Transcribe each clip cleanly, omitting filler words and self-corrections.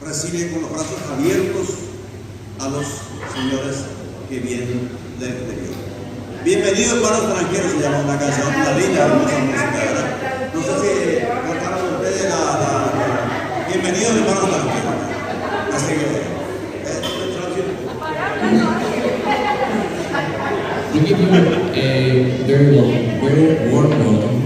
recibe con los brazos abiertos a los señores que vienen del exterior. Bienvenidos hermanos extranjeros, se llama una canción, una linda, hermosa música, ¿verdad? No sé si cantaron ustedes bienvenidos hermanos extranjeros. Así que, we give you a very warm welcome.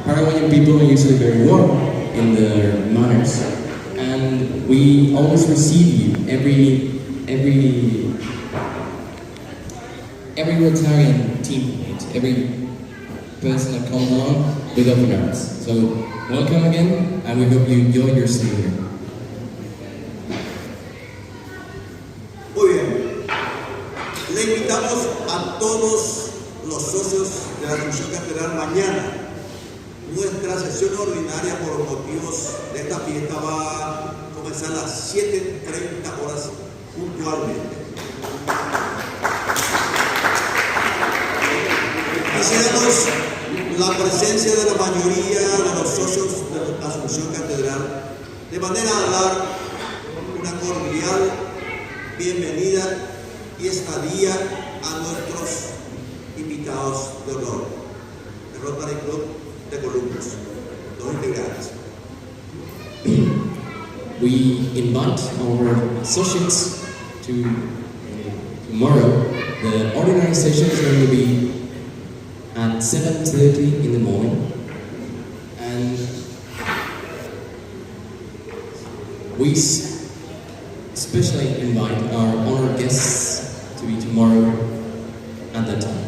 Paraguayan people are usually very warm in their manners, and we always receive you, every Rotarian teammate, every person that comes along with open arms. So welcome again, and we hope you enjoy your stay here. Muy bien. Le invitamos a todos los socios de la Asunción Catedral mañana. Nuestra sesión ordinaria por motivos de esta fiesta va a comenzar a las 7:30 horas puntualmente. Quisiéramos la presencia de la mayoría de los socios de la Asunción Catedral de manera a dar una cordial bienvenida y estadía a nuestros invitados de honor, el Rotary Club de Columbus, los integrantes. We invite our associates to tomorrow. The ordinary session is going to be at 7:30 in the morning, and we especially invite our honored guests to be tomorrow at that time.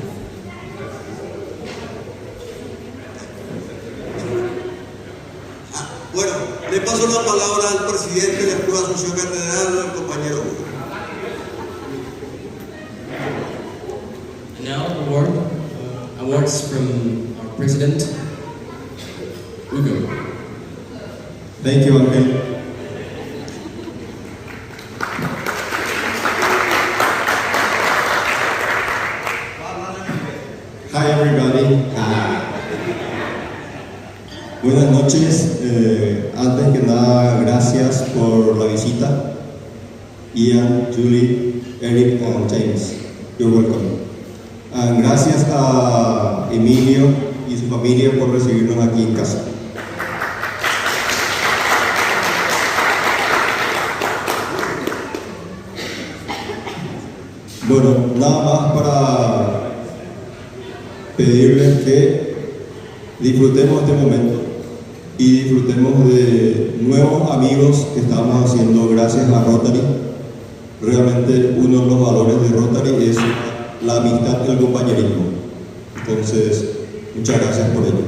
Bueno, le paso la palabra al presidente del Club de Asunción Catedral, el compañero Hugo. And now awards from our president, Hugo. Thank you, Angel. Hi everybody. Buenas noches. Antes que nada, gracias por la visita. Ian, Julie, Eric, and James. You're welcome. Gracias a Emilio y su familia por recibirnos aquí en casa. Bueno, nada más para pedirles que disfrutemos este momento y disfrutemos de nuevos amigos que estamos haciendo gracias a Rotary. Realmente uno de los valores de Rotary es la amistad y el compañerismo. Entonces, muchas gracias por ello.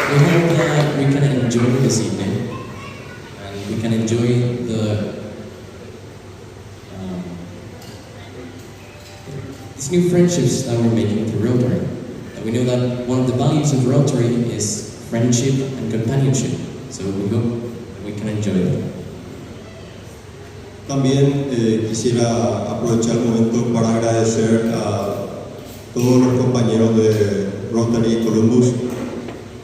We hope that we can enjoy this evening, and we can enjoy these new friendships that we're making through Rotary. And we know that one of the values of Rotary is friendship and companionship, so we hope we can enjoy that. También quisiera aprovechar el momento para agradecer a todos los compañeros de Rotary Columbus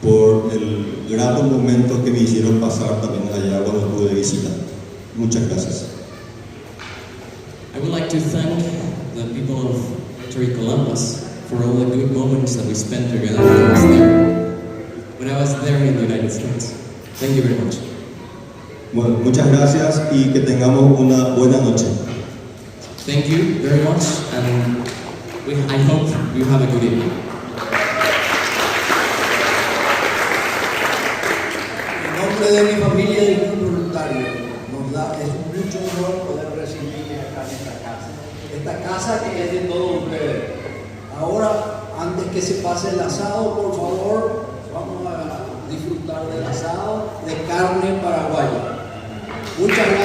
por el grato momento que me hicieron pasar también allá cuando pude visitar. Muchas gracias. I would like to thank the people of Rotary Columbus for all the good moments that we spent together when I was there in the United States. Thank you very much. Bueno, muchas gracias y que tengamos una buena noche. Thank you very much, and I hope you have a good evening. En nombre de mi familia y club voluntario, es mucho honor poder recibirles acá en esta casa. Esta casa que es de todos ustedes. Ahora, antes que se pase el asado, por favor, vamos a disfrutar del asado de carne paraguaya. Muchas gracias.